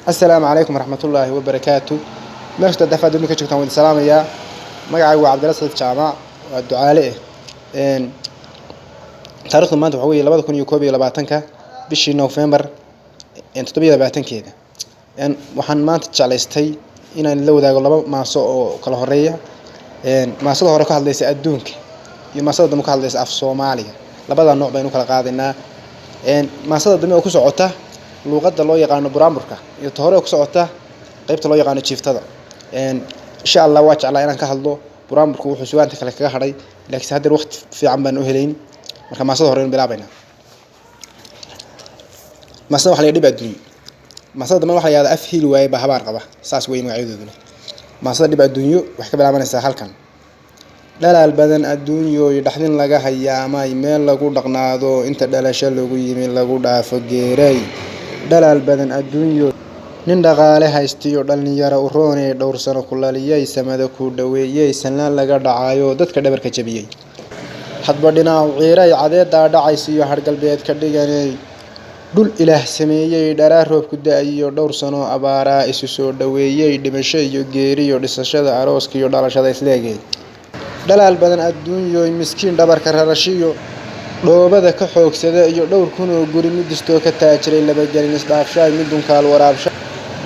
السلام عليكم ورحمة الله وبركاته. مرشد دفع دونك شكرا والسلام يا مقعد عبد الله صديق جامع والدعاء له إن تاريخ ما تحوي لبعض كون يكوبي لبعتنك بشي نوفمبر إن تطبيق لبعتن كده إن وحن ما تجعلستي إن لو ذا قلبا ما سو كله هرية إن ما سو هرك هذا ليس أدونك يوم ما سو دمك هذا ليس أفصوماليا لبعض النوع بينك القاعدنا إن ما سو دمك أكوس عطة luuqada loo yaqaan buraamurka iyo tohore ku socota qaybta loo yaqaan jiiftada insha Allah waa jeclaa inaan ka hadlo buraamurku wuxuu suwaanta kale kaga haray laakiin hadda waqti fiican baan u helayn marka maasada hore in bilaabayna maasada waxa la dhib adduunyo maasada waxa la yiraahdaa afhiil waay ba habaar qaba saas weyn magaceedu maasada dhib adduunyo wax ka bilaabanaysa halkan dalaal badan adduunyo iyo dhaxdin laga hayaamay meel lagu dhaqnaado inta dhalasho lagu yimi lagu dhaafo geeray dalaal badan adduunyo nin dhaqaale haystiyo dhalinyaro u roonay dhowr sano ku laliyay samada ku dhaweeyay sanad laga dhacayo dadka dhabarka jabiyay hadba dhinac ciiray cadeeda dhacaysiyo hargalbeed ka dhiganay dhul ilaah sameeyay dharaa roob ku daayiyo dhowr sano abaara isu soo dhaweeyay dhimasho iyo geeriyo dhisashada arooska iyo dhalashada isleegay dalaal badan adduunyo miskiin dhabarka rarashiyo dhoobada ka xoogsada iyo dhowr kun oo guri mid isto ka taajiray laba galin isdhaafshay mid dunkaal waraabsha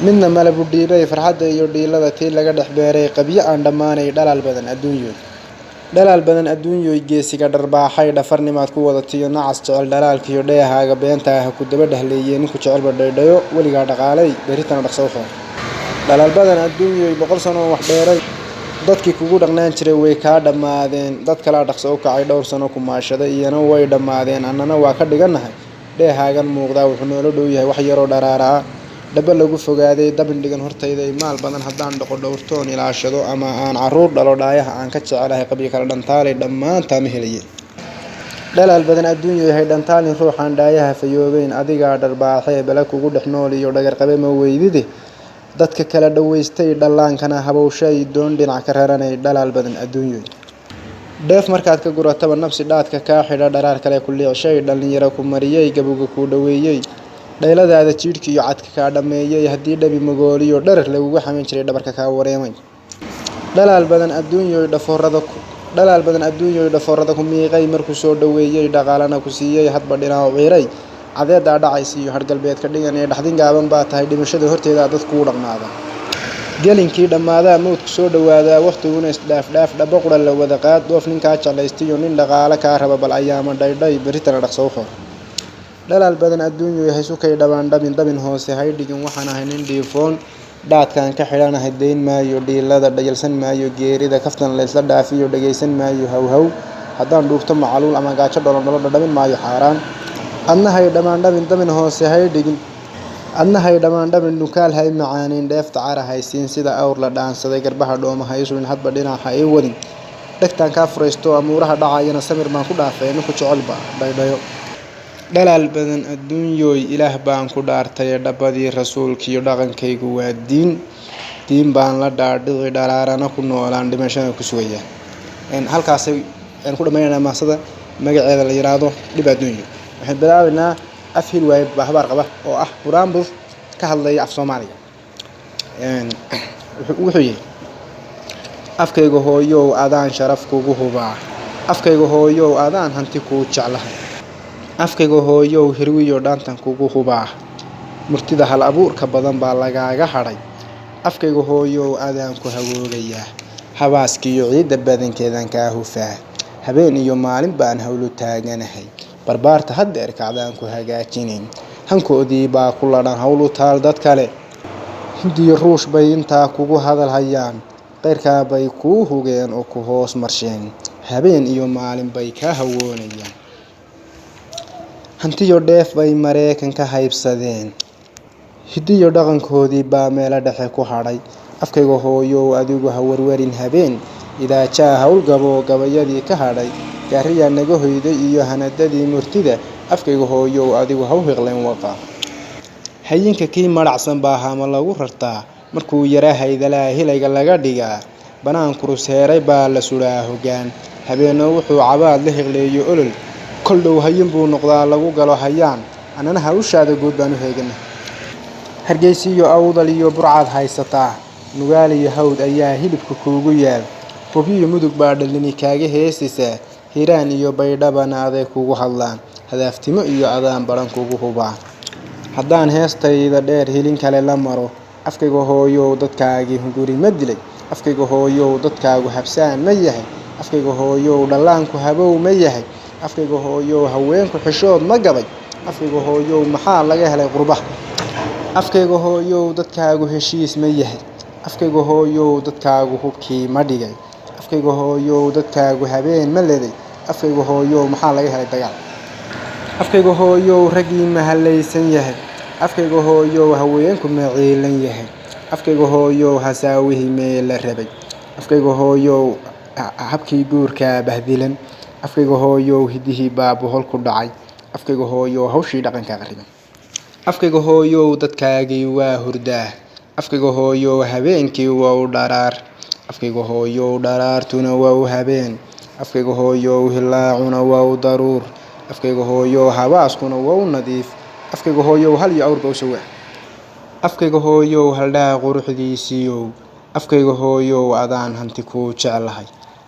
midna malabu dhiibay farxadda iyo dhiilada tii laga dhaxbeeray qabyo aan dhamaanay dalaal badan adduunyo geesiga dharbaaxay dhafarnimaad ku wadatiyo nacas jecel dhalaalka iyo dheehaaga beenta ah ku daba dhaxleeyeen ku jecel badhaydhayo waliga dhaqaalay beritan dhaqso u dalaal badan adduunyo 100 sano wax dheeray dadkii kugu dhaqnaan jiray way ka dhamaadeen dad kala dhaqso u kacay dhowr sano ku maashaday iyana way dhamaadeen annana waa ka dhiganahay dheehaagan muuqda wuxuu noola dhow yahay wax yar oo dharaara dhaba lagu fogaaday dabin dhigan hortayda maal badan hadaan dhaqo dhowrtoon ilaashado ama aan caruur dhalo dhaayaha aan ka jecelahay qabiil kala dhantaalay dhamaanta ma heliyeen dalaal badan adduunyo yahay dhantaalin ruuxan dhaayaha fayoobeyn adiga dharbaaxay bala kugu dhexnool iyo dhagar qabe ma weydide dadka kala dhaweystay dhalaankana habowshay doon dhinac ka raranay dalaal badan adduunyo dheef markaad ka gurataba nafsi dhaadka ka xidha dharaar kale ku leecshay dhalinyaro ku mariyay gabuga ku dhaweeyay dhayladaada jiirki iyo cadka ka dhameeyay hadii dhabi magooliyo dharar lagu xamin jiray dhabarka ka wareemay dalaal badan adduunyo dhafoorada ku miiqay markuu soo dhaweeyay dhaqaalana ku siiyay hadba dhinac ciiray cadeeda dhacaysiyo hargalbeed ka dhiganay dhaxdin gaaban baa tahay dhimashada horteeda dadku u dhaqnaada galinkii dhamaada moodku soo dhawaada waqtiguna isdhaaf dhaba qura la wada qaad doof ninka jalaystiyo nin dhaqaale ka raba bal ayaama dhaydhay beritan dhaqso u dalaal badan adduunyo yahay sukay dhawaan dabin hoose hay dhigin waxaan ahay nin dhiifoon dhaadkan ka xidhanahay deyn maayo dhiilada dhayalsan maayo geerida kaftan la isla dhaafiyo dhageysan maayo hawhaw hadaan dhuufto macaluul ama gaajo dholon dhamin maayo xaaraan adnahay dhamaan dabin hoose hay dhigin adnahay dhamaan dukaal hay macaanin dheefta cara haysiin sida awr la dhaansaday garbaha dhoomaha isuun hadba dhinaca ay wadin dhagtan ka fureysto amuuraha dhacayana samir baan ku dhaafay ninku jecelba dhaydhayo dalaal badan adduunyo ilaah baan ku dhaartay dhabadii rasuulkiyo dhaqankaygu waa diin baan la dhaadhici dharaarana ku noolaan dhimashada ku sugaya halkaas aan ku dhameynaa maasada magaceeda la yiraahdo dhib adduunyo waxaan bilaawnaa afhiil waay ba habaar qaba oo ah buraambur ka hadlaya af Soomaaliya wuxuu yiri afkayga hooyo adaan sharaf kugu hubaa afkayga hooyo adaan hanti ku jeclahay afkayga hooyo hirwiyo dhaantan kugu hubaa murtida hal abuurka badan baa lagaaga haray afkayga hooyo adaan ku hawoogaya habaaskiyo ciida badankeedan ka hufaa habeen iyo maalin baan hawlu taaganahay barbaarta hadda erkacdaan ku hagaajinin hankoodii baa ku ladhan hawlu taal dad kale hindiyo ruush bay intaa kugu hadal hayaan qeyrka bay ku hugeen oo ku hoos marsheen habeen iyo maalin bay ka hawoonayaan hantiyo dheef bay Mareykan ka haybsadeen hidiyo dhaqankoodii baa meel dhexe ku haray afkayga hooyo adigu ha warwarin habeen idaaja hawl gabayadii ka haray gaariya naga hoyday iyo hanadadii murtida afkayga hooyo adigu ha hiqleen waqa hayinka kii maracsan baa hama lagu rartaa markuu yaraahayda hilayga laga dhigaa banaan kurus heeray baa la suraa hogaan habeeno wuxuu cabaad la hiqleeyo olol kol dhow hayin buu noqdaa lagu galo hayaan anana hawshaada guud baan u heeganaa hargeysa iyo awdal iyo burcad haysataa nugaal iyo hawd ayaa hilibka kuugu yaal hubiyo mudug baa dhalini kaaga heesaysaa hiiraan iyo baydhabana aday kugu hadlaan hadaaftimo iyo adaan baran kugu hubaa haddaan heestayda dheer hilin kale la maro afkayga hooyow dadkaagii hunguri ma dilay afkayga hooyow dadkaagu habsaan ma yahay afkayga hooyow dhallaanku habow ma yahay afkayga hooyow haweenku xishood ma gabay afkayga hooyow maxaa laga helay qurbaha afkayga hooyow dadkaagu heshiis ma yahay afkayga hooyow dadkaagu hubkii ma dhigay afkayga hooyow dadkaagu habeen ma leday afkayga hooyow maxaa laga helay dagaal afkayga hooyow raggii ma halaysan yahay afkayga hooyow haweenku ma ciilan yahay afkayga hooyow hasaawihii mee la rabay afkayga hooyow habkii guurkaa bahdilan afkayga hooyow hidihii baa bohol ku dhacay afkayga hooyow hawshii dhaqanka qariban afkayga hooyow dadkaagii waa hurdaa afkayga hooyow habeenkii waa u dharaar afkayga hooyow dharaartuna waa u habeen afkayga hooyow hilaacuna waa u daruur afkayga hooyow habaaskuna waa u nadiif afkayga hooyow hal iyo awrba u sawaa afkayga hooyow haldhaa quruxdiisiiyow afkayga hooyow adaan hanti kuu jeclahay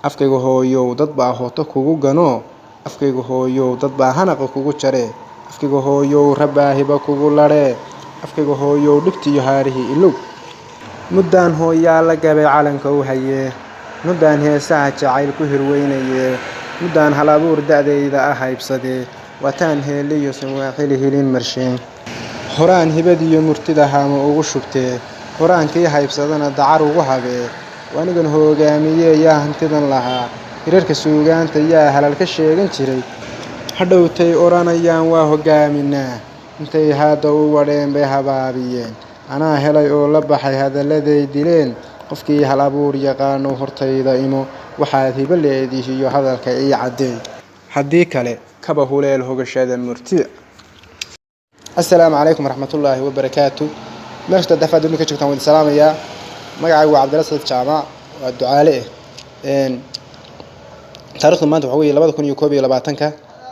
afkayga hooyow dad baa hooto kugu ganoo afkayga hooyow dad baa hanaqa kugu jaree afkayga hooyow rabbaa hiba kugu ladhee afkayga hooyow dhigtiyo haarihii ilow muddaan hooyaa la gabay calanka u hayee muddaan heesaha jacayl ku hirweynayee muddaan hal abuur da'dayda ah haybsadee waataan heeliyo sawaaxili hilin marsheen horaan hibadiyo murtida haama ugu shubtee horaan kii haybsadana dacar ugu habee waanigan hoggaamiyee yaa hantidan lahaa hirarka suugaanta yaa halal ka sheegan jiray hadhowtay odhanayaan waa hoggaaminaa intay hadda u wadheen bay habaabiyeen anaa helay oo la baxay hadalladay dileen qofkii hal abuur yaqaano hortayda imo waxaad hibo leedihiyo hadalka ii caddeey haddii kale kaba huleel hogashada murtida assalaamu calaykum waraxmatullaahi wabarakaatu meeshta dafaad ka joogtaan waan salaamayaa magacaygu waa cabdilla sadif jaamac waa ducaale taariikhdu maanta waxa weeye 2021